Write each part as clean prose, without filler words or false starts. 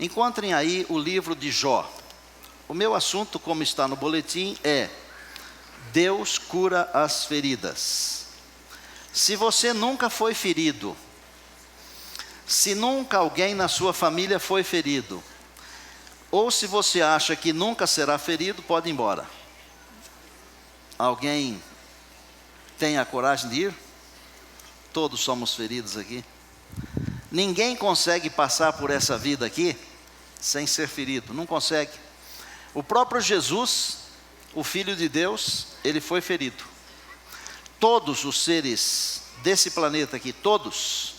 Encontrem aí o livro de Jó. O meu assunto, como está no boletim, é Deus cura as feridas. Se você nunca foi ferido, se nunca alguém na sua família foi ferido, ou se você acha que nunca será ferido, pode ir embora. Alguém tem a coragem de ir? Todos somos feridos aqui. Ninguém consegue passar por essa vida aqui sem ser ferido, não consegue. O próprio Jesus, o Filho de Deus, ele foi ferido. Todos os seres desse planeta aqui, todos,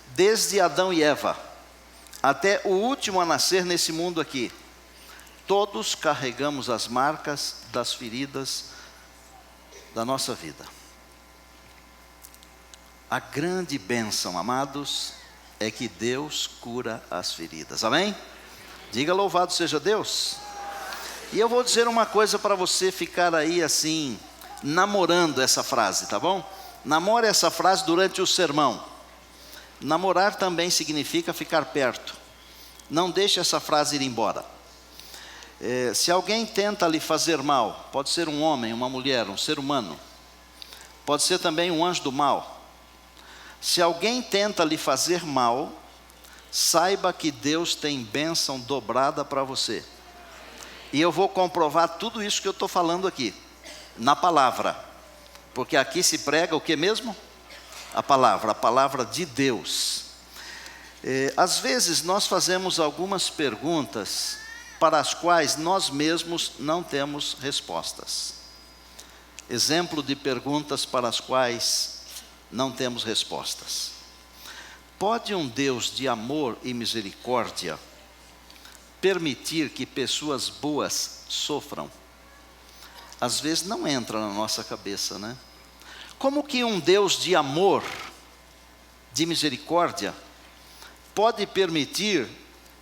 desde Adão e Eva, até o último a nascer nesse mundo aqui, todos carregamos as marcas das feridas da nossa vida. A grande bênção, amados, é que Deus cura as feridas, amém? Diga louvado seja Deus. E eu vou dizer uma coisa para você ficar aí assim, namorando essa frase, tá bom? Namore essa frase durante o sermão. Namorar também significa ficar perto. Não deixe essa frase ir embora. Se alguém tenta lhe fazer mal, pode ser um homem, uma mulher, um ser humano, pode ser também um anjo do mal. Se alguém tenta lhe fazer mal, saiba que Deus tem bênção dobrada para você. E eu vou comprovar tudo isso que eu estou falando aqui, na palavra. Porque aqui se prega o que mesmo? A palavra de Deus. Às vezes nós fazemos algumas perguntas para as quais nós mesmos não temos respostas. Exemplo de perguntas para as quais não temos respostas. Pode um Deus de amor e misericórdia permitir que pessoas boas sofram? Às vezes não entra na nossa cabeça, né? Como que um Deus de amor, de misericórdia, pode permitir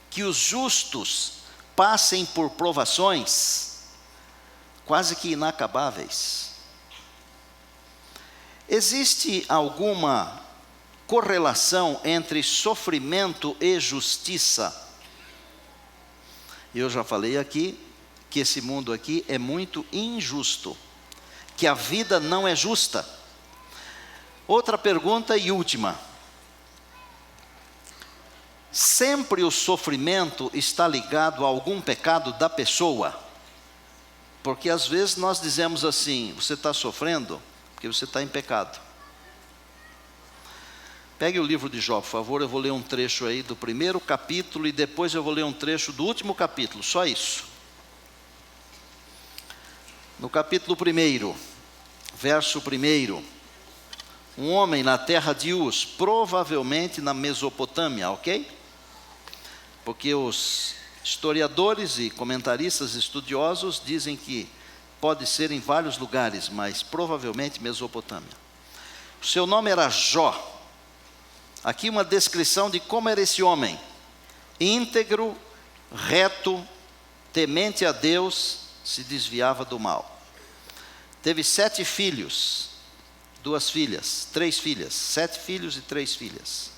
que os justos passem por provações quase que inacabáveis? Existe alguma correlação entre sofrimento e justiça? Eu já falei aqui que esse mundo aqui é muito injusto, que a vida não é justa. Outra pergunta e última. Sempre o sofrimento está ligado a algum pecado da pessoa? Porque às vezes nós dizemos assim: você está sofrendo porque você está em pecado. Pegue o livro de Jó, por favor, eu vou ler um trecho aí do primeiro capítulo e depois eu vou ler um trecho do último capítulo, só isso. No capítulo 1, verso 1, um homem na terra de Uz, provavelmente na Mesopotâmia, ok? Porque os historiadores e comentaristas estudiosos dizem que pode ser em vários lugares, mas provavelmente Mesopotâmia. O seu nome era Jó. Aqui uma descrição de como era esse homem: íntegro, reto, temente a Deus, se desviava do mal. Teve 7 filhos, 2 filhas, 3 filhas, 7 filhos e 3 filhas.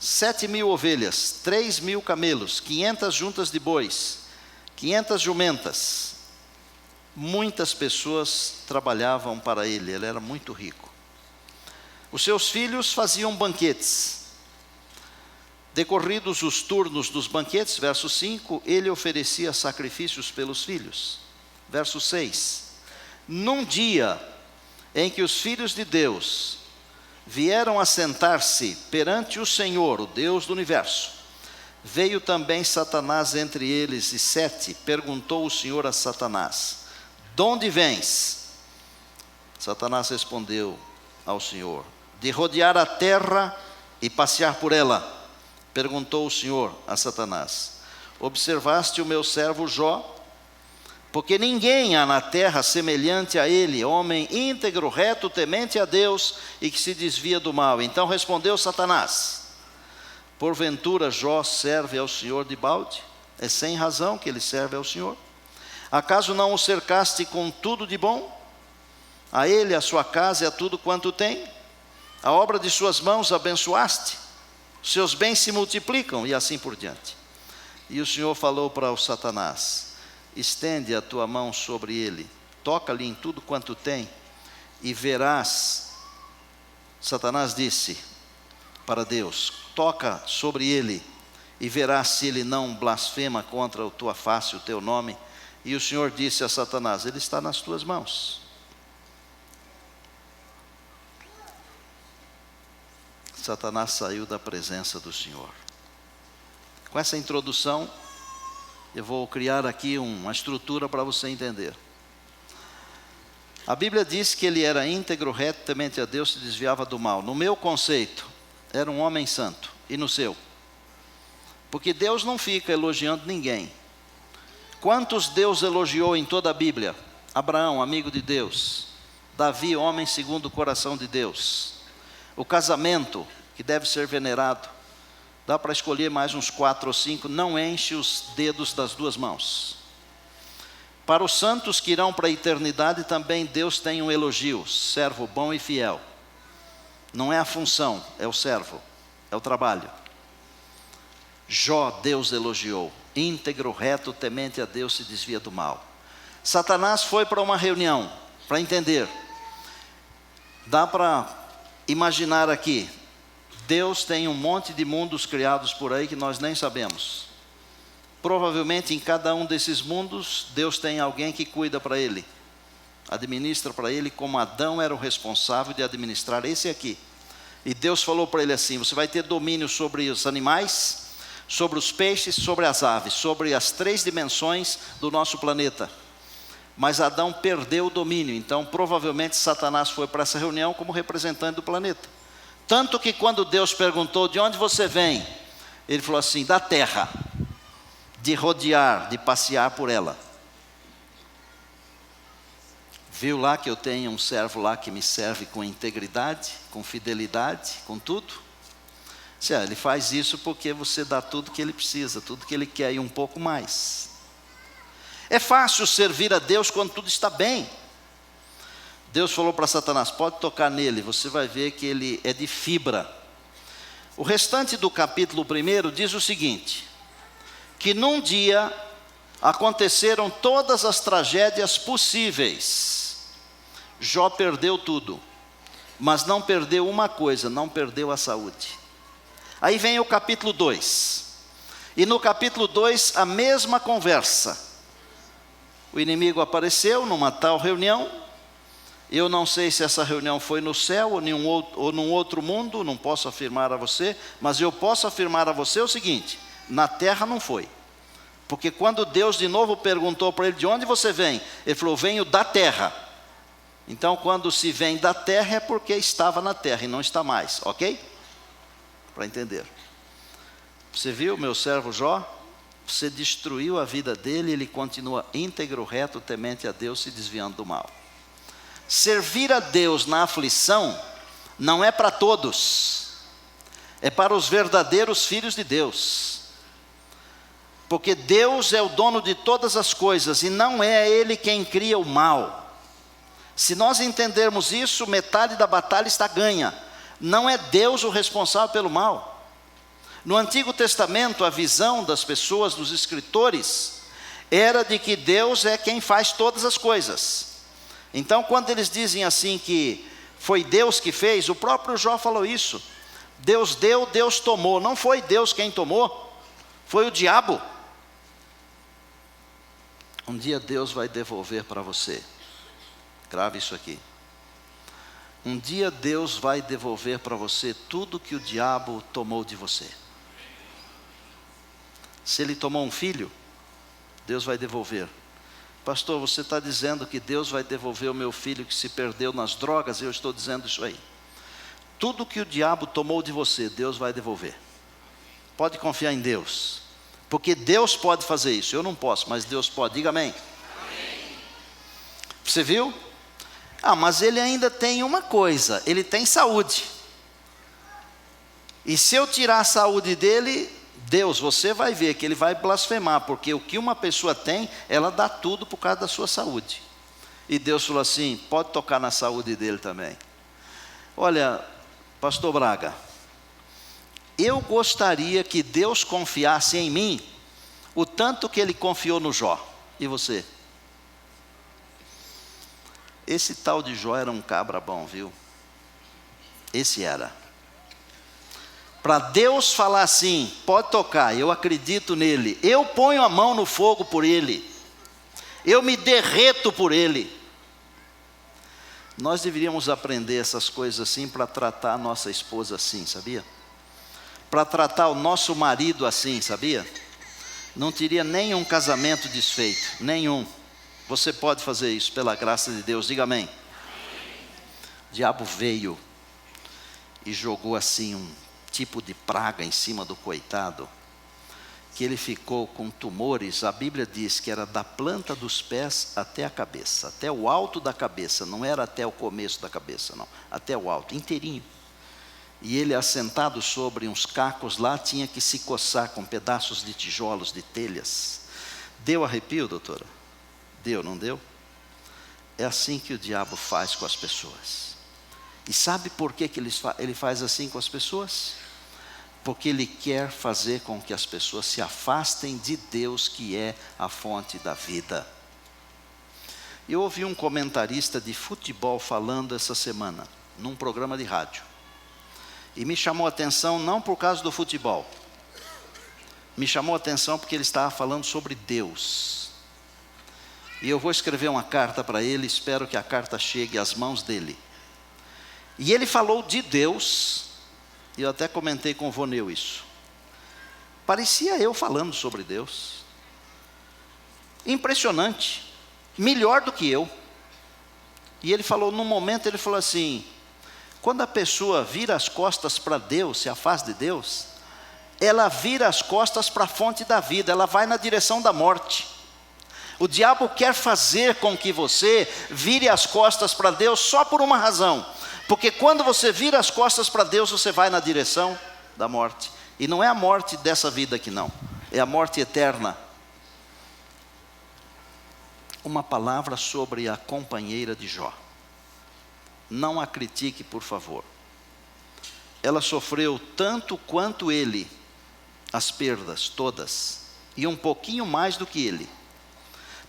7.000 ovelhas, 3.000 camelos, 500 juntas de bois, 500 jumentas. Muitas pessoas trabalhavam para ele era muito rico. Os seus filhos faziam banquetes. Decorridos os turnos dos banquetes, verso 5, ele oferecia sacrifícios pelos filhos. Verso 6, num dia em que os filhos de Deus vieram a sentar-se perante o Senhor, o Deus do universo, veio também Satanás entre eles, e 7, perguntou o Senhor a Satanás: de onde vens? Satanás respondeu ao Senhor: de rodear a terra e passear por ela. Perguntou o Senhor a Satanás: observaste o meu servo Jó? Porque ninguém há na terra semelhante a ele, homem íntegro, reto, temente a Deus e que se desvia do mal. Então respondeu Satanás: porventura Jó serve ao Senhor de balde? É sem razão que ele serve ao Senhor. Acaso não o cercaste com tudo de bom? A ele, a sua casa e a tudo quanto tem? A obra de suas mãos abençoaste? Seus bens se multiplicam, e assim por diante. E o Senhor falou para o Satanás: estende a tua mão sobre ele, toca-lhe em tudo quanto tem, e verás. Satanás disse para Deus: toca sobre ele, e verás se ele não blasfema contra a tua face, o teu nome. E o Senhor disse a Satanás: ele está nas tuas mãos. Satanás saiu da presença do Senhor. Com essa introdução, eu vou criar aqui uma estrutura para você entender. A Bíblia diz que ele era íntegro, reto, temente a Deus, se desviava do mal. No meu conceito, era um homem santo. E no seu? Porque Deus não fica elogiando ninguém. Quantos Deus elogiou em toda a Bíblia? Abraão, amigo de Deus. Davi, homem segundo o coração de Deus. O casamento, que deve ser venerado. Dá para escolher mais uns 4 ou 5, não enche os dedos das duas mãos. Para os santos que irão para a eternidade, também Deus tem um elogio: servo bom e fiel. Não é a função, é o servo, é o trabalho. Jó, Deus elogiou: íntegro, reto, temente a Deus, se desvia do mal. Satanás foi para uma reunião, para entender. Dá para imaginar aqui, Deus tem um monte de mundos criados por aí que nós nem sabemos. Provavelmente em cada um desses mundos, Deus tem alguém que cuida para ele, administra para ele, como Adão era o responsável de administrar esse aqui. E Deus falou para ele assim: você vai ter domínio sobre os animais, sobre os peixes, sobre as aves, sobre as 3 dimensões do nosso planeta. Mas Adão perdeu o domínio, então provavelmente Satanás foi para essa reunião como representante do planeta. Tanto que quando Deus perguntou: de onde você vem? Ele falou assim: da terra, de rodear, de passear por ela. Viu lá que eu tenho um servo lá que me serve com integridade, com fidelidade, com tudo? Ele faz isso porque você dá tudo que ele precisa, tudo que ele quer e um pouco mais. É fácil servir a Deus quando tudo está bem. Deus falou para Satanás: pode tocar nele, você vai ver que ele é de fibra. O restante do capítulo 1 diz o seguinte: que num dia aconteceram todas as tragédias possíveis. Jó perdeu tudo, mas não perdeu uma coisa: não perdeu a saúde. Aí vem o capítulo 2, e no capítulo 2 a mesma conversa. O inimigo apareceu numa tal reunião. Eu não sei se essa reunião foi no céu ou num outro mundo, não posso afirmar a você, mas eu posso afirmar a você o seguinte: na terra não foi. Porque quando Deus de novo perguntou para ele: de onde você vem? Ele falou: venho da terra. Então quando se vem da terra é porque estava na terra e não está mais, ok? Para entender. Você viu meu servo Jó? Você destruiu a vida dele, ele continua íntegro, reto, temente a Deus, se desviando do mal. Servir a Deus na aflição não é para todos, é para os verdadeiros filhos de Deus. Porque Deus é o dono de todas as coisas e não é Ele quem cria o mal. Se nós entendermos isso, metade da batalha está ganha. Não é Deus o responsável pelo mal. No Antigo Testamento, a visão das pessoas, dos escritores, era de que Deus é quem faz todas as coisas. Então, quando eles dizem assim que foi Deus que fez, o próprio Jó falou isso. Deus deu, Deus tomou. Não foi Deus quem tomou, foi o diabo. Um dia Deus vai devolver para você. Grave isso aqui. Um dia Deus vai devolver para você tudo que o diabo tomou de você. Se ele tomou um filho, Deus vai devolver. Pastor, você está dizendo que Deus vai devolver o meu filho que se perdeu nas drogas? Eu estou dizendo isso aí. Tudo que o diabo tomou de você, Deus vai devolver. Pode confiar em Deus, porque Deus pode fazer isso. Eu não posso, mas Deus pode. Diga amém. Amém. Você viu? Mas ele ainda tem uma coisa: ele tem saúde. E se eu tirar a saúde dele, Deus, você vai ver que ele vai blasfemar, porque o que uma pessoa tem, ela dá tudo por causa da sua saúde. E Deus falou assim: pode tocar na saúde dele também. Olha, pastor Braga, eu gostaria que Deus confiasse em mim o tanto que ele confiou no Jó. E você? Esse tal de Jó era um cabra bom, viu? Esse era. Para Deus falar assim, pode tocar, eu acredito nele, eu ponho a mão no fogo por ele, eu me derreto por ele. Nós deveríamos aprender essas coisas assim para tratar a nossa esposa assim, sabia? Para tratar o nosso marido assim, sabia? Não teria nenhum casamento desfeito, nenhum. Você pode fazer isso pela graça de Deus, diga amém. O diabo veio e jogou assim um tipo de praga em cima do coitado, que ele ficou com tumores. A Bíblia diz que era da planta dos pés até a cabeça, até o alto da cabeça, não era até o começo da cabeça, não, até o alto, inteirinho. E ele, assentado sobre uns cacos lá, tinha que se coçar com pedaços de tijolos, de telhas. Deu arrepio, doutora? Deu, não deu? É assim que o diabo faz com as pessoas. E sabe por que ele faz assim com as pessoas? Porque ele quer fazer com que as pessoas se afastem de Deus, que é a fonte da vida. Eu ouvi um comentarista de futebol falando essa semana, num programa de rádio. E me chamou a atenção não por causa do futebol. Me chamou a atenção porque ele estava falando sobre Deus. E eu vou escrever uma carta para ele, espero que a carta chegue às mãos dele. E ele falou de Deus, e eu até comentei com o Voneu isso. Parecia eu falando sobre Deus. Impressionante, melhor do que eu. E ele falou, num momento, ele falou assim, quando a pessoa vira as costas para Deus, se afasta de Deus, ela vira as costas para a fonte da vida, ela vai na direção da morte. O diabo quer fazer com que você vire as costas para Deus só por uma razão. Porque quando você vira as costas para Deus, você vai na direção da morte. E não é a morte dessa vida aqui não, é a morte eterna. Uma palavra sobre a companheira de Jó. Não a critique, por favor. Ela sofreu tanto quanto ele, as perdas todas, e um pouquinho mais do que ele.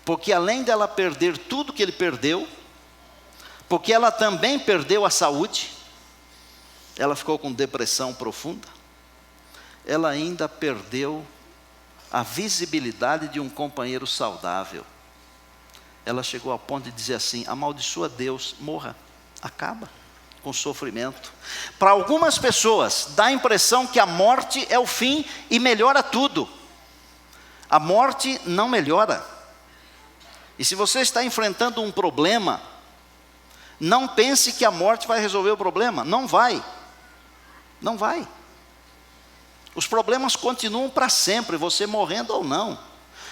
Porque além dela perder tudo que ele perdeu, porque ela também perdeu a saúde, ela ficou com depressão profunda, ela ainda perdeu a visibilidade de um companheiro saudável. Ela chegou ao ponto de dizer assim, amaldiçoa Deus, morra, acaba com o sofrimento. Para algumas pessoas, dá a impressão que a morte é o fim e melhora tudo. A morte não melhora. E se você está enfrentando um problema, não pense que a morte vai resolver o problema. Não vai. Não vai. Os problemas continuam para sempre, você morrendo ou não.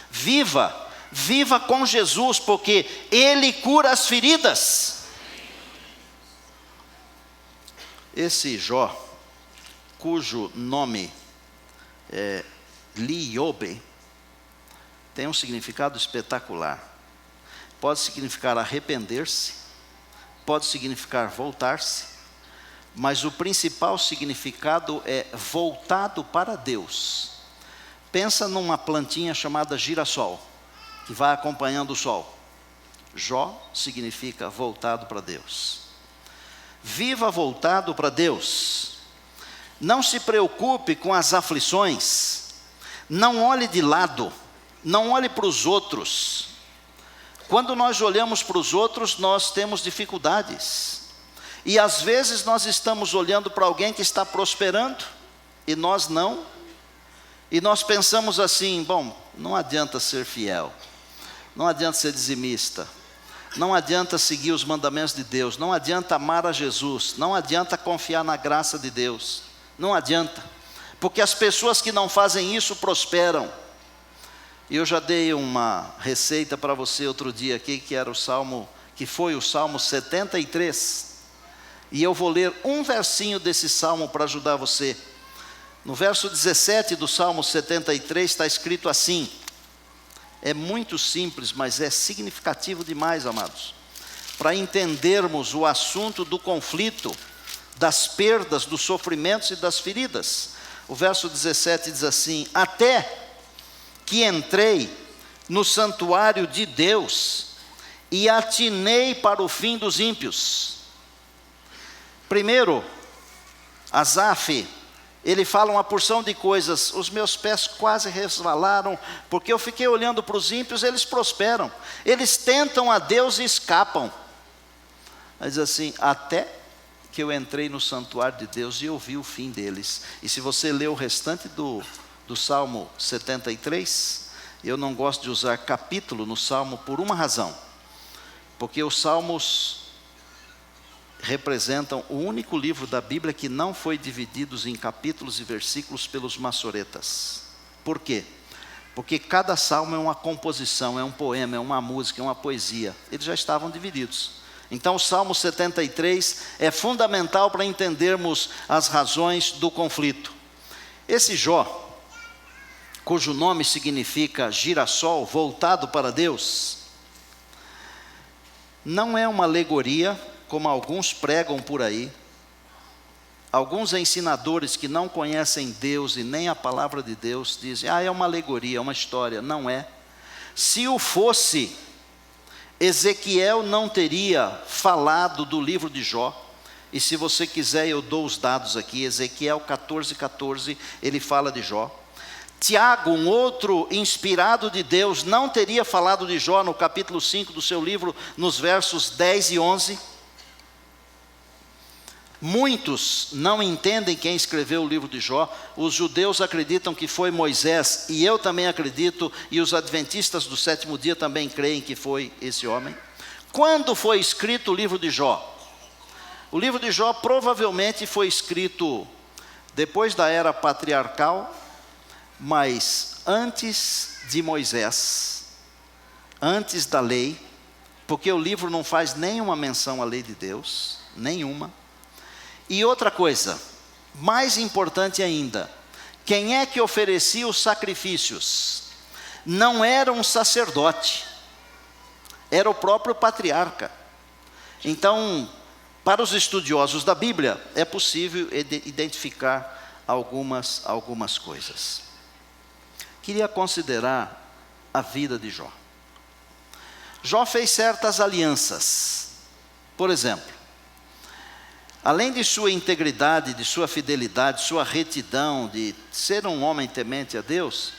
Viva. Viva com Jesus, porque Ele cura as feridas. Esse Jó, cujo nome é Liobe, tem um significado espetacular. Pode significar arrepender-se, pode significar voltar-se, mas o principal significado é voltado para Deus. Pensa numa plantinha chamada girassol, que vai acompanhando o sol. Jó significa voltado para Deus. Viva voltado para Deus. Não se preocupe com as aflições. Não olhe de lado. Não olhe para os outros. Quando nós olhamos para os outros, nós temos dificuldades. E às vezes nós estamos olhando para alguém que está prosperando, e nós não. E nós pensamos assim, bom, não adianta ser fiel. Não adianta ser dizimista. Não adianta seguir os mandamentos de Deus. Não adianta amar a Jesus. Não adianta confiar na graça de Deus. Não adianta. Porque as pessoas que não fazem isso prosperam. E eu já dei uma receita para você outro dia aqui, que era o Salmo, que foi o Salmo 73. E eu vou ler um versinho desse Salmo para ajudar você. No verso 17 do Salmo 73 está escrito assim. É muito simples, mas é significativo demais, amados. Para entendermos o assunto do conflito, das perdas, dos sofrimentos e das feridas. O verso 17 diz assim: até que entrei no santuário de Deus e atinei para o fim dos ímpios. Primeiro, Asaf, ele fala uma porção de coisas. Os meus pés quase resvalaram, porque eu fiquei olhando para os ímpios, eles prosperam. Eles tentam a Deus e escapam. Mas assim, até que eu entrei no santuário de Deus e eu vi o fim deles. E se você ler o restante do Salmo 73, eu não gosto de usar capítulo no Salmo por uma razão. Porque os Salmos representam o único livro da Bíblia que não foi dividido em capítulos e versículos pelos maçoretas. Por quê? Porque cada salmo é uma composição, é um poema, é uma música, é uma poesia. Eles já estavam divididos. Então o Salmo 73 é fundamental para entendermos as razões do conflito. Esse Jó, cujo nome significa girassol voltado para Deus, não é uma alegoria, como alguns pregam por aí. Alguns ensinadores que não conhecem Deus e nem a palavra de Deus dizem, é uma alegoria, é uma história. Não é. Se o fosse, Ezequiel não teria falado do livro de Jó. E se você quiser, eu dou os dados aqui. Ezequiel 14:14, ele fala de Jó. Tiago, um outro inspirado de Deus, não teria falado de Jó no capítulo 5 do seu livro, nos versos 10 e 11. Muitos não entendem quem escreveu o livro de Jó. Os judeus acreditam que foi Moisés, e eu também acredito, e os adventistas do sétimo dia também creem que foi esse homem. Quando foi escrito o livro de Jó? O livro de Jó provavelmente foi escrito depois da era patriarcal, mas antes de Moisés, antes da lei, porque o livro não faz nenhuma menção à lei de Deus, nenhuma. E outra coisa, mais importante ainda, quem é que oferecia os sacrifícios? Não era um sacerdote, era o próprio patriarca. Então, para os estudiosos da Bíblia, é possível identificar algumas coisas. Queria considerar a vida de Jó. Jó fez certas alianças. Por exemplo, além de sua integridade, de sua fidelidade, sua retidão, de ser um homem temente a Deus,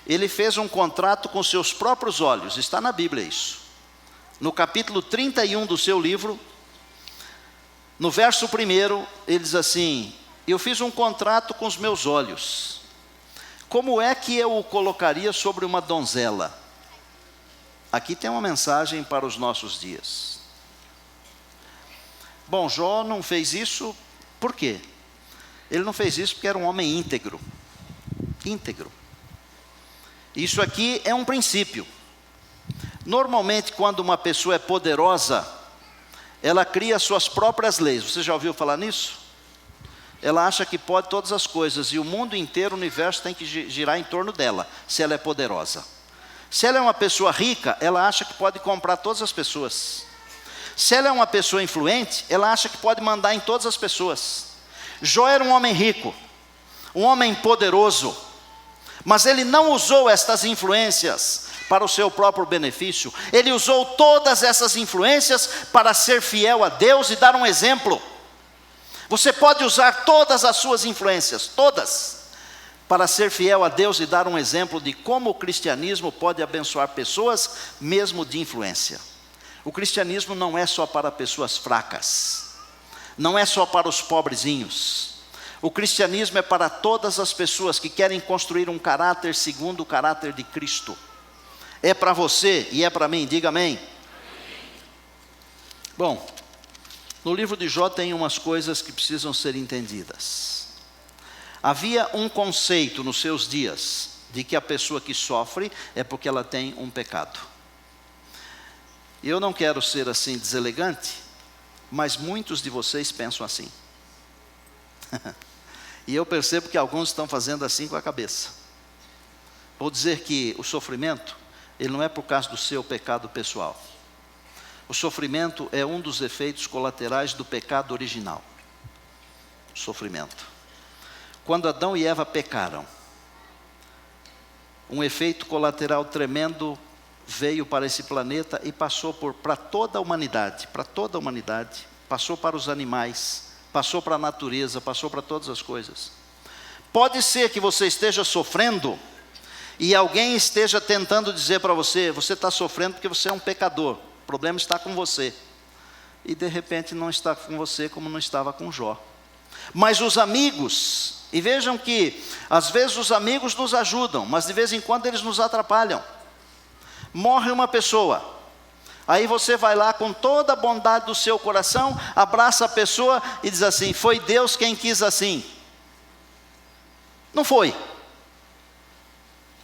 ele fez um contrato com seus próprios olhos. Está na Bíblia isso. No capítulo 31 do seu livro, no verso 1, ele diz assim: eu fiz um contrato com os meus olhos. Como é que eu o colocaria sobre uma donzela? Aqui tem uma mensagem para os nossos dias. Bom, Jó não fez isso, por quê? Ele não fez isso porque era um homem íntegro. Íntegro. Isso aqui é um princípio. Normalmente, quando uma pessoa é poderosa, ela cria suas próprias leis. Você já ouviu falar nisso? Ela acha que pode todas as coisas, e o mundo inteiro, o universo tem que girar em torno dela, se ela é poderosa. Se ela é uma pessoa rica, ela acha que pode comprar todas as pessoas. Se ela é uma pessoa influente, ela acha que pode mandar em todas as pessoas. Jó era um homem rico, um homem poderoso, mas ele não usou estas influências para o seu próprio benefício. Ele usou todas essas influências para ser fiel a Deus e dar um exemplo. Você pode usar todas as suas influências, todas, para ser fiel a Deus e dar um exemplo de como o cristianismo pode abençoar pessoas, mesmo de influência. O cristianismo não é só para pessoas fracas, não é só para os pobrezinhos. O cristianismo é para todas as pessoas que querem construir um caráter segundo o caráter de Cristo. É para você e é para mim, diga amém. Bom, no livro de Jó tem umas coisas que precisam ser entendidas. Havia um conceito nos seus dias de que a pessoa que sofre é porque ela tem um pecado. Eu não quero ser assim deselegante, mas muitos de vocês pensam assim. E eu percebo que alguns estão fazendo assim com a cabeça. Vou dizer que o sofrimento, ele não é por causa do seu pecado pessoal. O sofrimento é um dos efeitos colaterais do pecado original. O sofrimento. Quando Adão e Eva pecaram, um efeito colateral tremendo veio para esse planeta e passou para toda a humanidade, passou para os animais, passou para a natureza, passou para todas as coisas. Pode ser que você esteja sofrendo e alguém esteja tentando dizer para você, você está sofrendo porque você é um pecador, o problema está com você. E de repente não está com você como não estava com Jó. Mas os amigos, e vejam que às vezes os amigos nos ajudam, mas de vez em quando eles nos atrapalham. Morre uma pessoa, aí você vai lá com toda a bondade do seu coração, abraça a pessoa e diz assim, foi Deus quem quis assim. Não foi.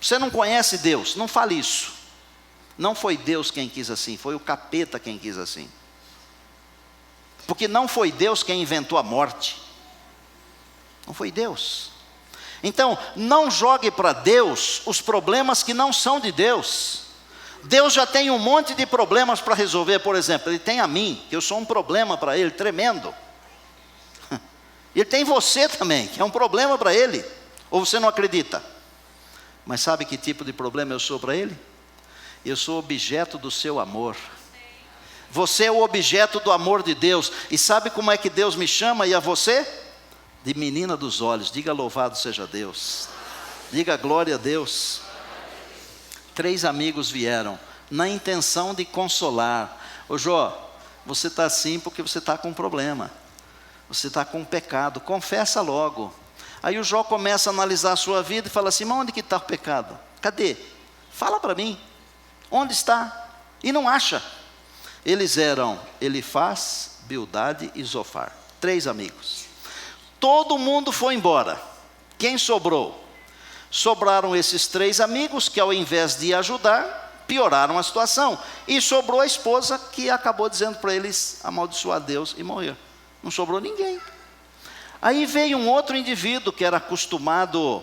Você não conhece Deus, não fale isso. Não foi Deus quem quis assim, foi o capeta quem quis assim. Porque não foi Deus quem inventou a morte. Não foi Deus. Então, não jogue para Deus os problemas que não são de Deus. Deus já tem um monte de problemas para resolver. Por exemplo, Ele tem a mim, que eu sou um problema para Ele, tremendo. Ele tem você também, que é um problema para Ele. Ou você não acredita? Mas sabe que tipo de problema eu sou para Ele? Eu sou objeto do seu amor. Você é o objeto do amor de Deus. E sabe como é que Deus me chama e a você? De menina dos olhos. Diga louvado seja Deus. Diga glória a Deus. 3 amigos vieram na intenção de consolar. Ô Jó, você está assim porque você está com um problema. Você está com um pecado, confessa logo. Aí o Jó começa a analisar a sua vida e fala assim, mas onde que está o pecado? Cadê? Fala para mim. Onde está? E não acha. Eles eram Elifaz, Bildade e Zofar. 3 amigos. Todo mundo foi embora. Quem sobrou? Sobraram esses 3 amigos que ao invés de ajudar, pioraram a situação. E sobrou a esposa que acabou dizendo para eles amaldiçoar Deus e morrer. Não sobrou ninguém. Aí veio um outro indivíduo que era acostumado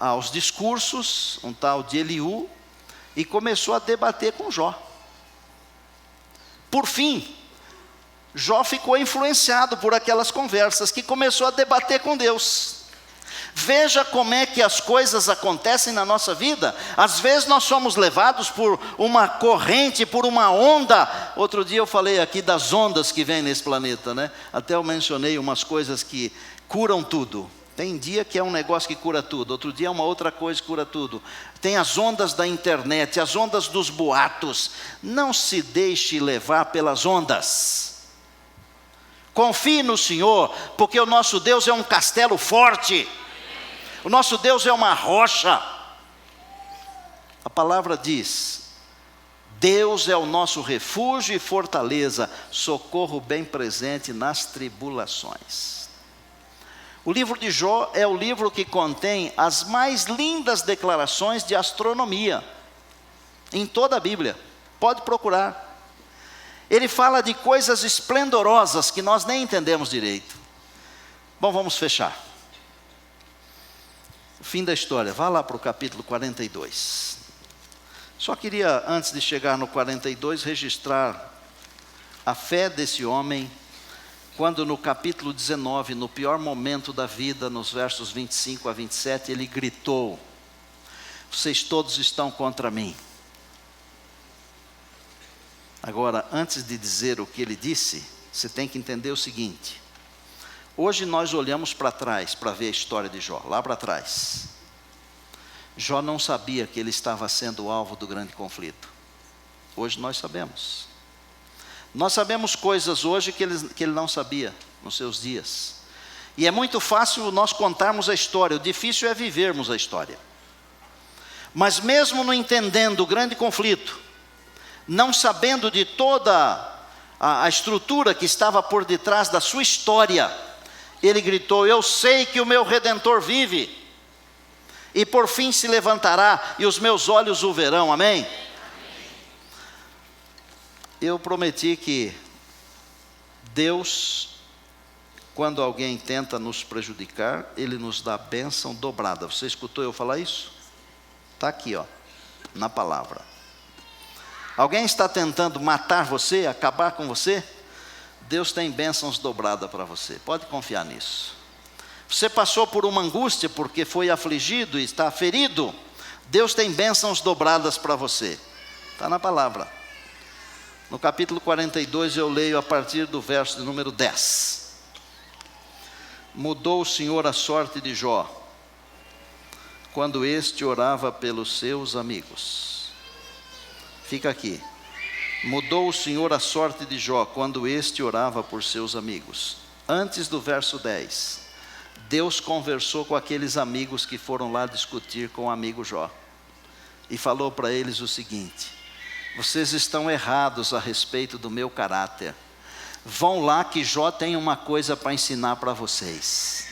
aos discursos, um tal de Eliú, e começou a debater com Jó. Por fim, Jó ficou influenciado por aquelas conversas, que começou a debater com Deus. Veja como é que as coisas acontecem na nossa vida. Às vezes nós somos levados por uma corrente, por uma onda. Outro dia eu falei aqui das ondas que vêm nesse planeta, né? Até eu mencionei umas coisas que curam tudo. Tem dia que é um negócio que cura tudo, outro dia é uma outra coisa que cura tudo. Tem as ondas da internet, as ondas dos boatos. Não se deixe levar pelas ondas. Confie no Senhor, porque o nosso Deus é um castelo forte. O nosso Deus é uma rocha. A palavra diz, Deus é o nosso refúgio e fortaleza, socorro bem presente nas tribulações. O livro de Jó é o livro que contém as mais lindas declarações de astronomia, em toda a Bíblia, pode procurar. Ele fala de coisas esplendorosas que nós nem entendemos direito. Bom, vamos fechar. Fim da história, vá lá para o capítulo 42. Só queria, antes de chegar no 42, registrar a fé desse homem, quando no capítulo 19, no pior momento da vida, nos versos 25 a 27, ele gritou, vocês todos estão contra mim. Agora, antes de dizer o que ele disse, você tem que entender o seguinte. Hoje nós olhamos para trás para ver a história de Jó, lá para trás. Jó não sabia que ele estava sendo o alvo do grande conflito. Hoje nós sabemos. Nós sabemos coisas hoje que ele não sabia nos seus dias. E é muito fácil nós contarmos a história, o difícil é vivermos a história. Mas mesmo não entendendo o grande conflito, não sabendo de toda a estrutura que estava por detrás da sua história, ele gritou, eu sei que o meu Redentor vive, e por fim se levantará, e os meus olhos o verão, amém? Eu prometi que Deus, quando alguém tenta nos prejudicar, Ele nos dá bênção dobrada. Você escutou eu falar isso? Está aqui, ó, na palavra. Alguém está tentando matar você, acabar com você? Deus tem bênçãos dobradas para você, pode confiar nisso. Você passou por uma angústia porque foi afligido e está ferido. Deus tem bênçãos dobradas para você. Está na palavra. No capítulo 42 eu leio a partir do verso de número 10. Mudou o Senhor a sorte de Jó, quando este orava pelos seus amigos. Fica aqui. Mudou o Senhor a sorte de Jó, quando este orava por seus amigos. Antes do verso 10, Deus conversou com aqueles amigos que foram lá discutir com o amigo Jó. E falou para eles o seguinte: vocês estão errados a respeito do meu caráter. Vão lá que Jó tem uma coisa para ensinar para vocês.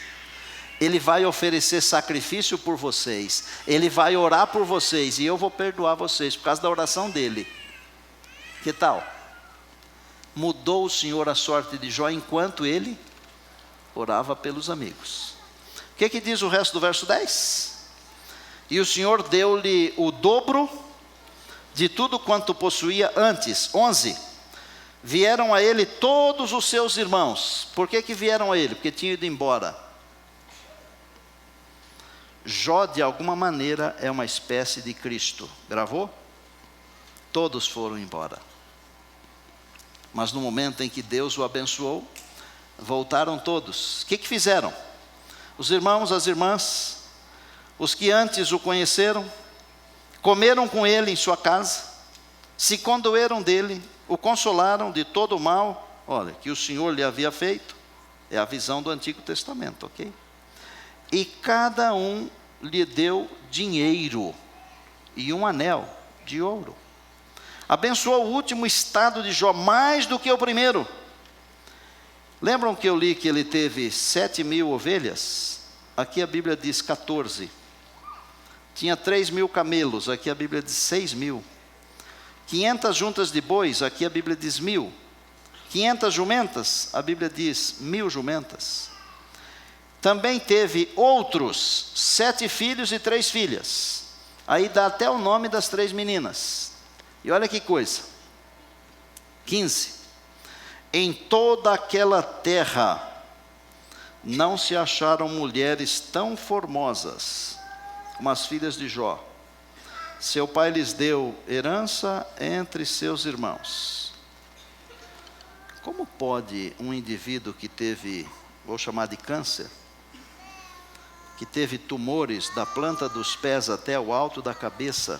Ele vai oferecer sacrifício por vocês. Ele vai orar por vocês. E eu vou perdoar vocês por causa da oração dele. Que tal? Mudou o Senhor a sorte de Jó enquanto ele orava pelos amigos. O que diz o resto do verso 10? E o Senhor deu-lhe o dobro de tudo quanto possuía antes. 11. Vieram a ele todos os seus irmãos. Por que vieram a ele? Porque tinham ido embora. Jó, de alguma maneira, é uma espécie de Cristo. Gravou? Todos foram embora. Mas no momento em que Deus o abençoou, voltaram todos. O que fizeram? Os irmãos, as irmãs, os que antes o conheceram, comeram com ele em sua casa, se condoeram dele, o consolaram de todo o mal, olha, que o Senhor lhe havia feito. É a visão do Antigo Testamento, ok? E cada um lhe deu dinheiro e um anel de ouro. Abençoou o último estado de Jó mais do que o primeiro. Lembram que eu li que ele teve 7.000 ovelhas? Aqui a Bíblia diz 14. Tinha 3.000 camelos, aqui a Bíblia diz 6.000. 500 juntas de bois, aqui a Bíblia diz 1.000. 500 jumentas, a Bíblia diz 1.000 jumentas. Também teve outros 7 filhos e 3 filhas. Aí dá até o nome das 3 meninas. E olha que coisa. 15. Em toda aquela terra não se acharam mulheres tão formosas como as filhas de Jó. Seu pai lhes deu herança entre seus irmãos. Como pode um indivíduo que teve, vou chamar de câncer, que teve tumores da planta dos pés até o alto da cabeça,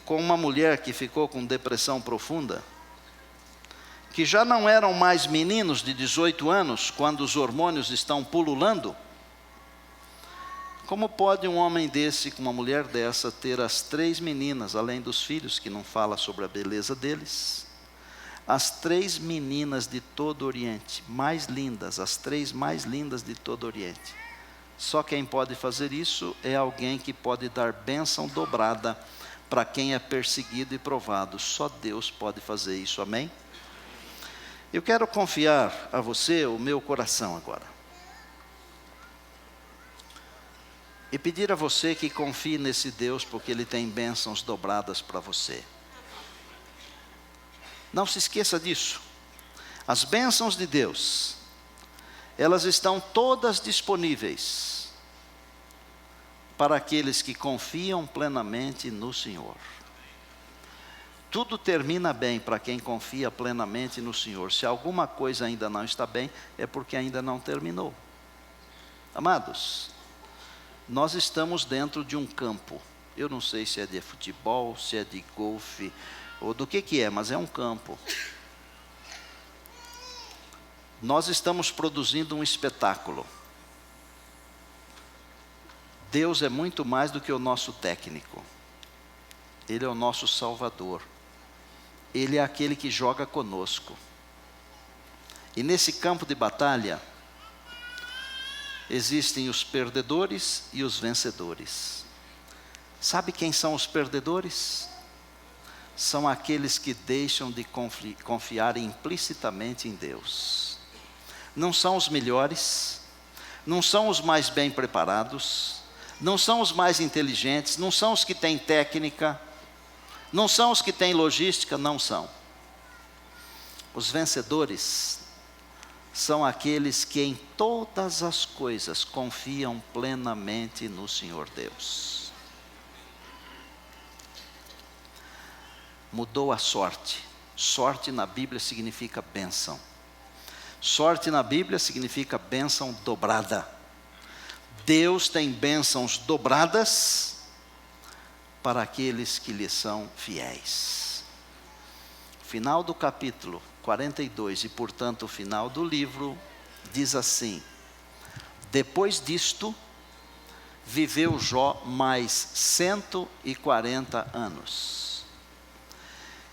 com uma mulher que ficou com depressão profunda, que já não eram mais meninos de 18 anos, quando os hormônios estão pululando, como pode um homem desse, com uma mulher dessa, ter as 3 meninas, além dos filhos, que não fala sobre a beleza deles, as 3 meninas de todo o Oriente, mais lindas, as 3 mais lindas de todo o Oriente. Só quem pode fazer isso é alguém que pode dar bênção dobrada para quem é perseguido e provado. Só Deus pode fazer isso, amém? Eu quero confiar a você o meu coração agora. E pedir a você que confie nesse Deus, porque Ele tem bênçãos dobradas para você. Não se esqueça disso. As bênçãos de Deus, elas estão todas disponíveis para aqueles que confiam plenamente no Senhor. Tudo termina bem para quem confia plenamente no Senhor. Se alguma coisa ainda não está bem, é porque ainda não terminou. Amados, nós estamos dentro de um campo. Eu não sei se é de futebol, se é de golfe, ou do que é, mas é um campo. Nós estamos produzindo um espetáculo. Deus é muito mais do que o nosso técnico. Ele é o nosso Salvador. Ele é aquele que joga conosco. E nesse campo de batalha, existem os perdedores e os vencedores. Sabe quem são os perdedores? São aqueles que deixam de confiar implicitamente em Deus. Não são os melhores, não são os mais bem preparados, não são os mais inteligentes, não são os que têm técnica, não são os que têm logística, não são. Os vencedores são aqueles que em todas as coisas confiam plenamente no Senhor Deus. mudou a sorte. Sorte na Bíblia significa bênção. Sorte na Bíblia significa bênção dobrada. Deus tem bênçãos dobradas para aqueles que lhe são fiéis. Final do capítulo 42 e, portanto, o final do livro diz assim: depois disto, viveu Jó mais 140 anos.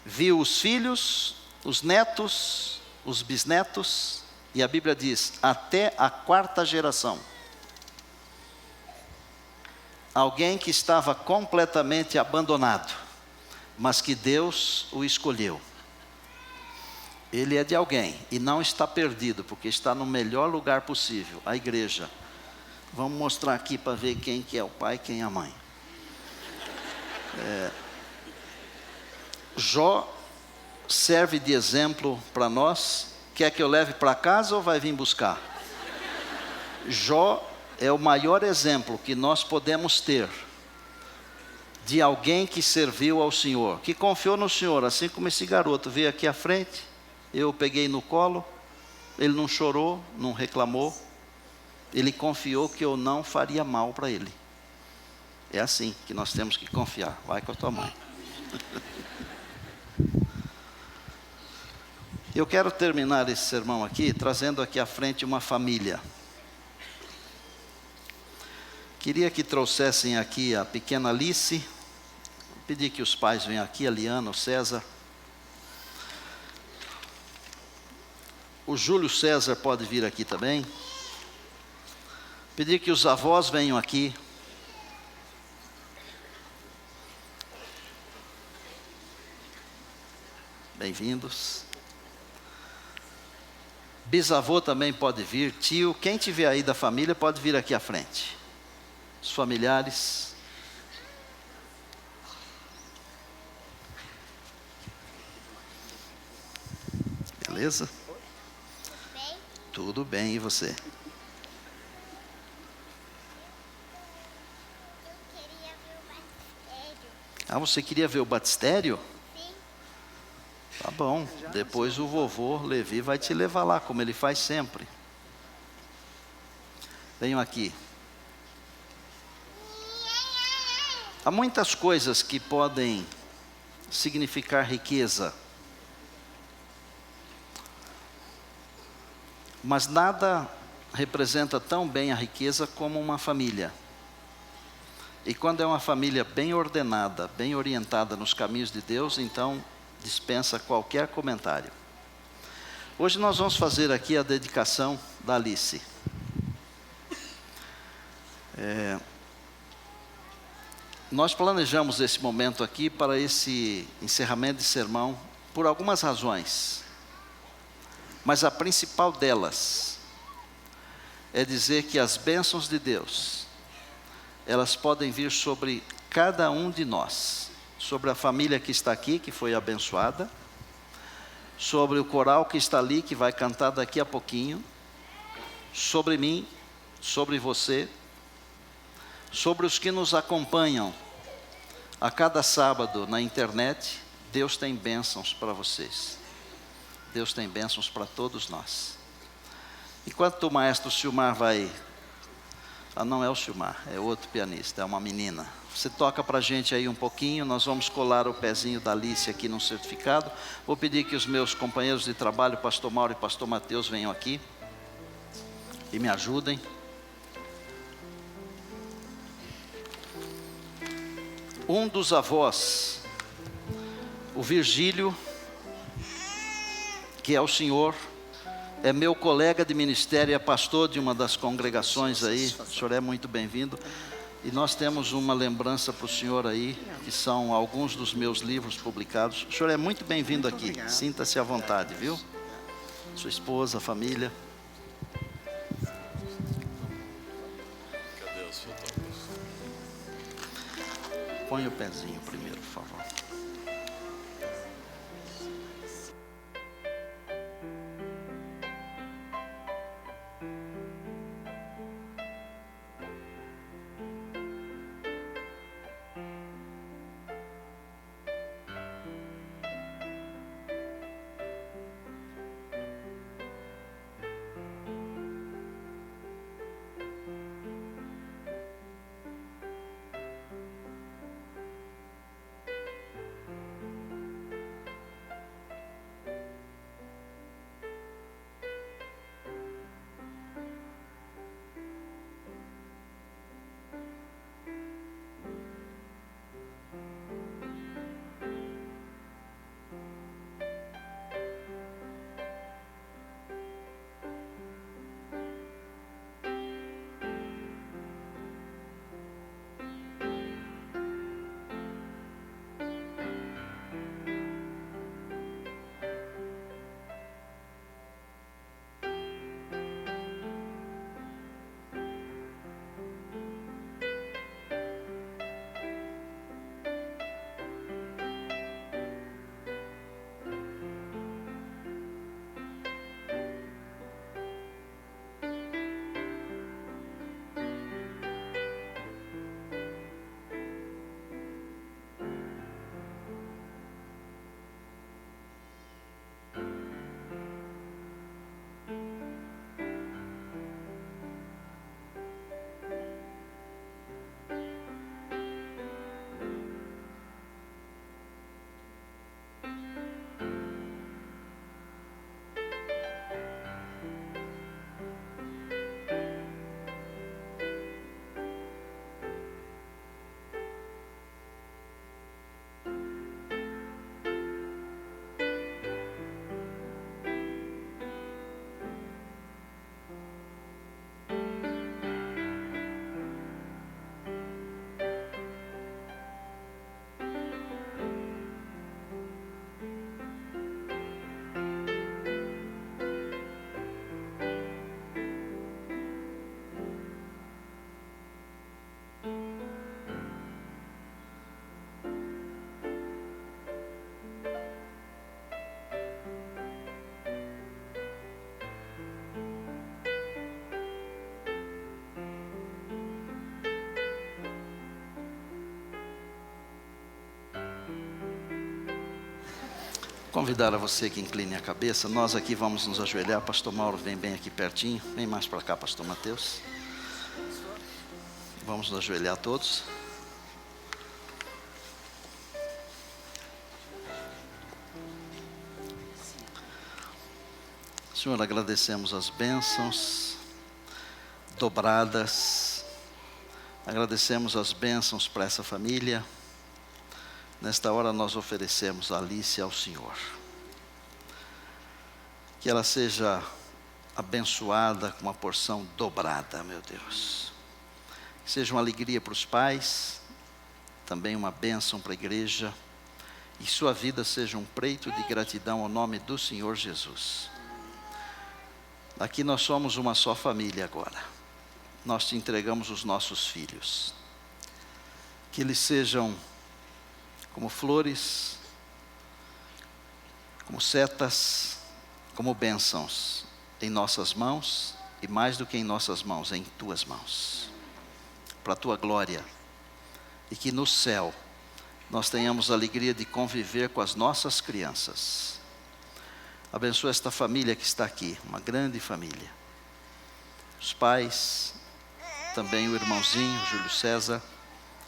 Viu os filhos, os netos, os bisnetos, e a Bíblia diz, até a 4ª geração. Alguém que estava completamente abandonado, mas que Deus o escolheu. Ele é de alguém e não está perdido, porque está no melhor lugar possível, a igreja. Vamos mostrar aqui para ver quem que é o pai e quem é a mãe. Jó serve de exemplo para nós. Quer que eu leve para casa ou vai vir buscar? Jó é o maior exemplo que nós podemos ter de alguém que serviu ao Senhor, que confiou no Senhor, assim como esse garoto veio aqui à frente, eu o peguei no colo, ele não chorou, não reclamou, ele confiou que eu não faria mal para ele. É assim que nós temos que confiar. Vai com a tua mãe. Eu quero terminar esse sermão aqui, trazendo aqui à frente uma família. Queria que trouxessem aqui a pequena Alice. Vou pedir que os pais venham aqui, a Liana, o César. O Júlio César pode vir aqui também. Pedir que os avós venham aqui. Bem-vindos. Bisavô também pode vir, tio, quem tiver aí da família pode vir aqui à frente. Os familiares. Beleza? Bem? Tudo bem, e você? Eu queria ver o batistério. Ah, você queria ver o batistério? Sim. Tá bom, depois o vovô Levi vai te levar lá, como ele faz sempre. Venham aqui. Há muitas coisas que podem significar riqueza, mas nada representa tão bem a riqueza como uma família. E quando é uma família bem ordenada, bem orientada nos caminhos de Deus, então dispensa qualquer comentário. Hoje nós vamos fazer aqui a dedicação da Alice. Nós planejamos esse momento aqui para esse encerramento de sermão por algumas razões. Mas a principal delas é dizer que as bênçãos de Deus, elas podem vir sobre cada um de nós. Sobre a família que está aqui, que foi abençoada. Sobre o coral que está ali, que vai cantar daqui a pouquinho. Sobre mim, sobre você. Sobre os que nos acompanham a cada sábado na internet. Deus tem bênçãos para vocês. Deus tem bênçãos para todos nós. Enquanto o maestro Silmar vai... Ah, não é o Silmar, é outro pianista, é uma menina. Você toca para a gente aí um pouquinho, nós vamos colar o pezinho da Alice aqui no certificado. Vou pedir que os meus companheiros de trabalho, pastor Mauro e pastor Mateus, venham aqui e me ajudem. Um dos avós, o Virgílio, que é o senhor, é meu colega de ministério, é pastor de uma das congregações aí. O senhor é muito bem-vindo. E nós temos uma lembrança para o senhor aí, que são alguns dos meus livros publicados. O senhor é muito bem-vindo aqui. Sinta-se à vontade, viu? Sua esposa, família. Cadê os fotógrafos? Põe o pezinho primeiro, por favor. Convidar a você que incline a cabeça. Nós aqui vamos nos ajoelhar. Pastor Mauro, vem bem aqui pertinho. Vem mais para cá, Pastor Mateus. Vamos nos ajoelhar todos. Senhor, agradecemos as bênçãos dobradas. Agradecemos as bênçãos para essa família. Nesta hora nós oferecemos a Alice ao Senhor. Que ela seja abençoada com uma porção dobrada, meu Deus. Que seja uma alegria para os pais, também uma bênção para a igreja. E sua vida seja um preito de gratidão ao nome do Senhor Jesus. Aqui nós somos uma só família agora. Nós te entregamos os nossos filhos. Que eles sejam como flores, como setas, como bênçãos em nossas mãos e mais do que em nossas mãos, em tuas mãos, para a tua glória, e que no céu nós tenhamos a alegria de conviver com as nossas crianças. Abençoa esta família que está aqui, uma grande família, os pais, também o irmãozinho Júlio César,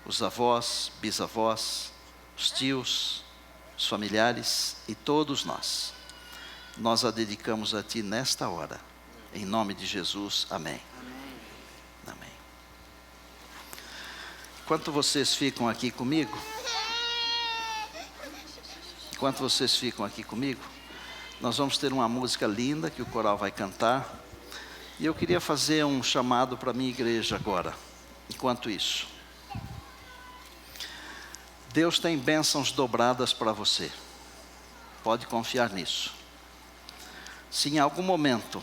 os avós, bisavós, os tios, os familiares e todos nós. Nós a dedicamos a Ti nesta hora. Em nome de Jesus, amém. Amém. Enquanto vocês ficam aqui comigo, nós vamos ter uma música linda que o coral vai cantar. E eu queria fazer um chamado para a minha igreja agora, enquanto isso. Deus tem bênçãos dobradas para você. Pode confiar nisso. Se em algum momento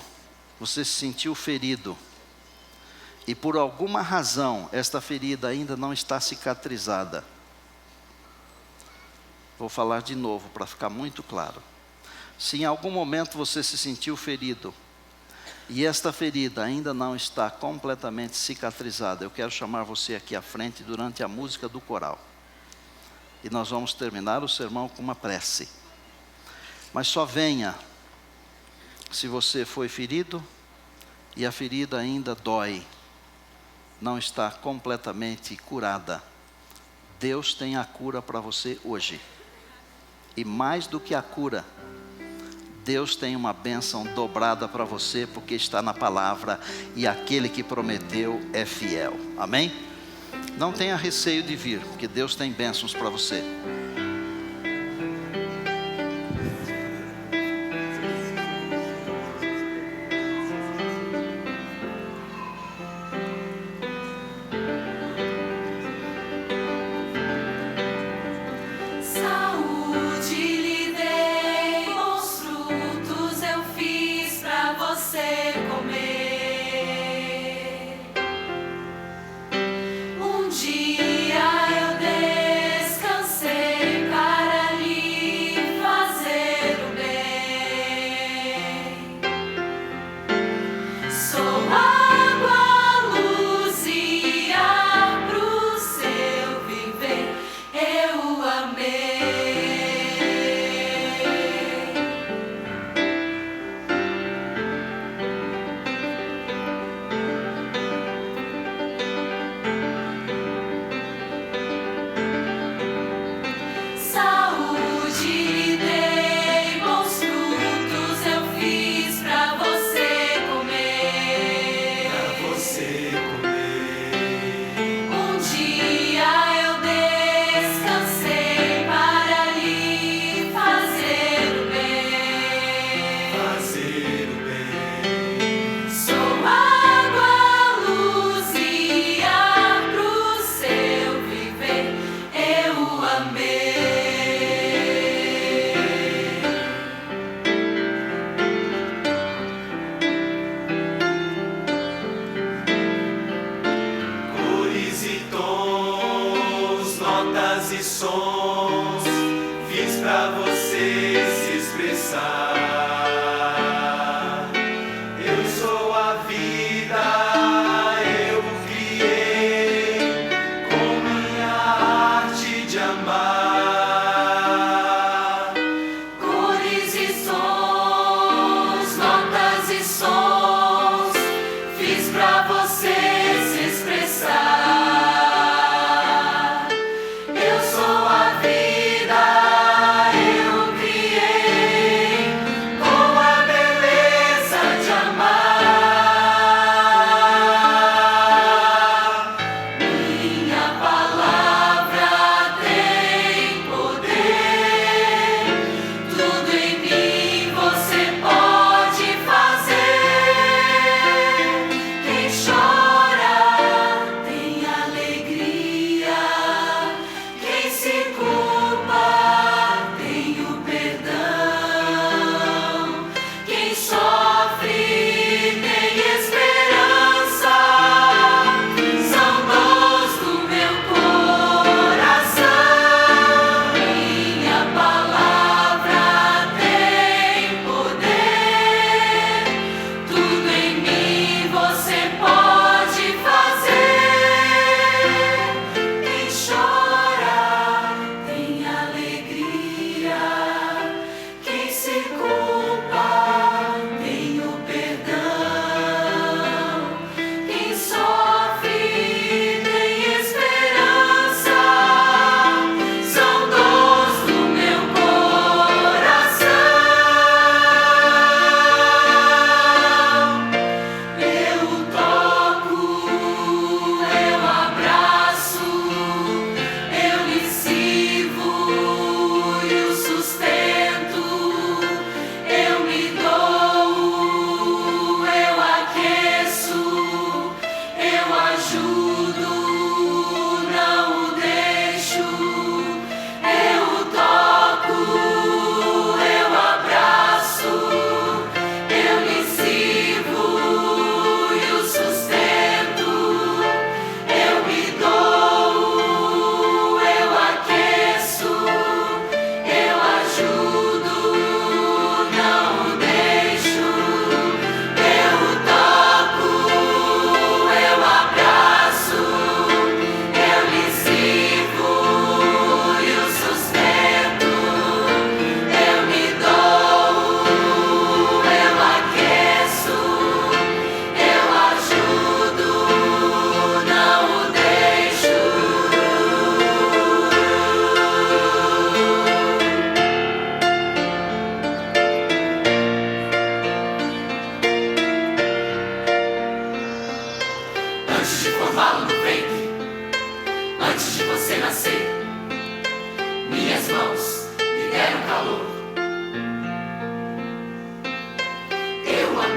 você se sentiu ferido e por alguma razão esta ferida ainda não está cicatrizada, vou falar de novo para ficar muito claro. Se em algum momento você se sentiu ferido e esta ferida ainda não está completamente cicatrizada, eu quero chamar você aqui à frente durante a música do coral. E nós vamos terminar o sermão com uma prece. Mas só venha se você foi ferido e a ferida ainda dói, não está completamente curada. Deus tem a cura para você hoje. E mais do que a cura, Deus tem uma bênção dobrada para você, porque está na palavra, e aquele que prometeu é fiel. Amém? Não tenha receio de vir, porque Deus tem bênçãos para você. Um dia eu descansei.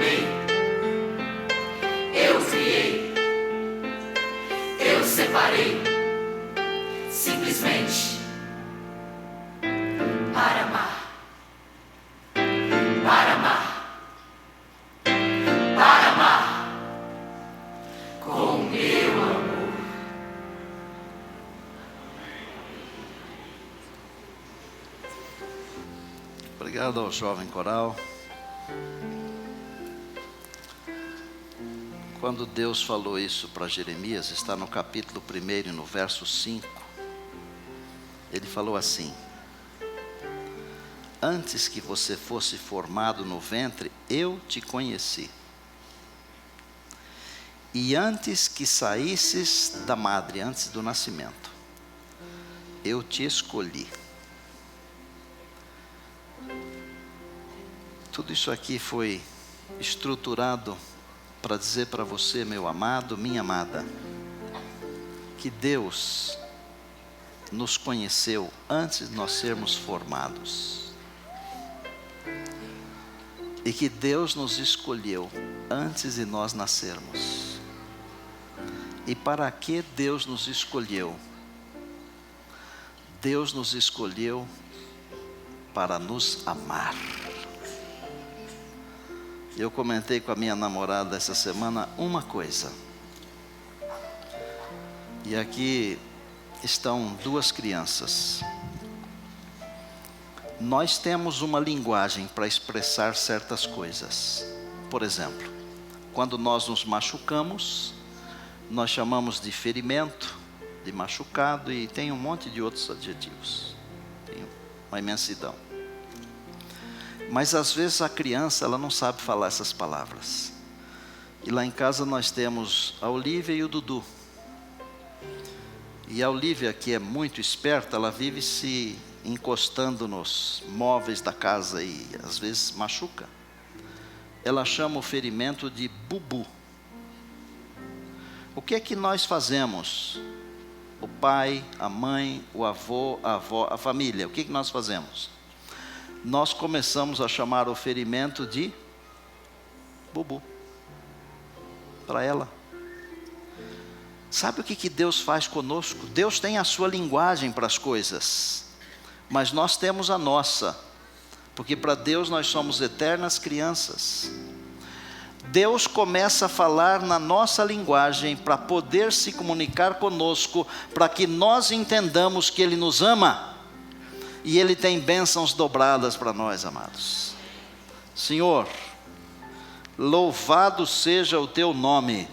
formei, eu criei, eu separei, simplesmente para amar, para amar, para amar com meu amor. Obrigado ao jovem coral. Quando Deus falou isso para Jeremias, está no capítulo 1 e no verso 5. Ele falou assim: antes que você fosse formado no ventre, eu te conheci. E antes que saísses da madre, antes do nascimento, eu te escolhi. Tudo isso aqui foi estruturado para dizer para você, meu amado, minha amada, que Deus nos conheceu antes de nós sermos formados. E que Deus nos escolheu antes de nós nascermos. E para que Deus nos escolheu? Deus nos escolheu para nos amar. Eu comentei com a minha namorada essa semana uma coisa. E aqui estão duas crianças. Nós temos uma linguagem para expressar certas coisas. Por exemplo, quando nós nos machucamos, nós chamamos de ferimento, de machucado, e tem um monte de outros adjetivos. Tem uma imensidão. Mas às vezes a criança, ela não sabe falar essas palavras. E lá em casa nós temos a Olivia e o Dudu. E a Olivia, que é muito esperta, ela vive se encostando nos móveis da casa e às vezes machuca. Ela chama o ferimento de bubu. O que é que nós fazemos? O pai, a mãe, o avô, a avó, a família. O que é que nós fazemos? Nós começamos a chamar o ferimento de bubu para ela. Sabe o que Deus faz conosco? Deus tem a sua linguagem para as coisas, mas nós temos a nossa, porque para Deus nós somos eternas crianças. Deus começa a falar na nossa linguagem para poder se comunicar conosco, para que nós entendamos que Ele nos ama. E Ele tem bênçãos dobradas para nós, amados. Senhor, louvado seja o Teu nome.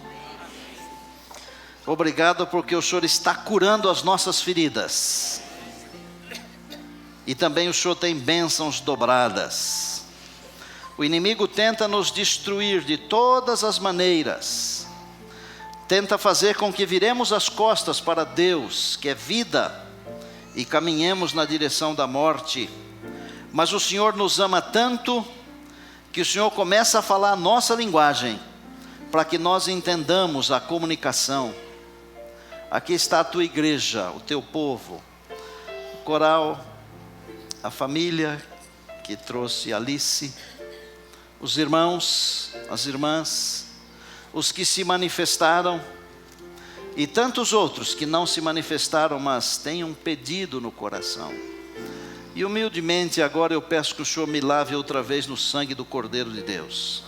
Obrigado porque o Senhor está curando as nossas feridas. E também o Senhor tem bênçãos dobradas. O inimigo tenta nos destruir de todas as maneiras. Tenta fazer com que viremos as costas para Deus, que é vida, e caminhemos na direção da morte. Mas o Senhor nos ama tanto que o Senhor começa a falar a nossa linguagem para que nós entendamos a comunicação. Aqui está a tua igreja, o teu povo, o coral, a família que trouxe Alice, os irmãos, as irmãs, os que se manifestaram e tantos outros que não se manifestaram, mas têm um pedido no coração. E humildemente agora eu peço que o Senhor me lave outra vez no sangue do Cordeiro de Deus.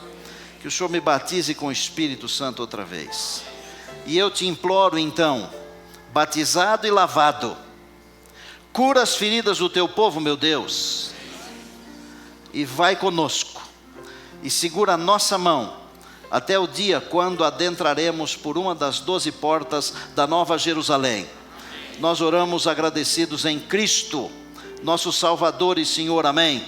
Que o Senhor me batize com o Espírito Santo outra vez. E eu te imploro então, batizado e lavado, cura as feridas do teu povo, meu Deus. E vai conosco. E segura a nossa mão até o dia quando adentraremos por uma das 12 portas da Nova Jerusalém. Nós oramos agradecidos em Cristo, nosso Salvador e Senhor. Amém.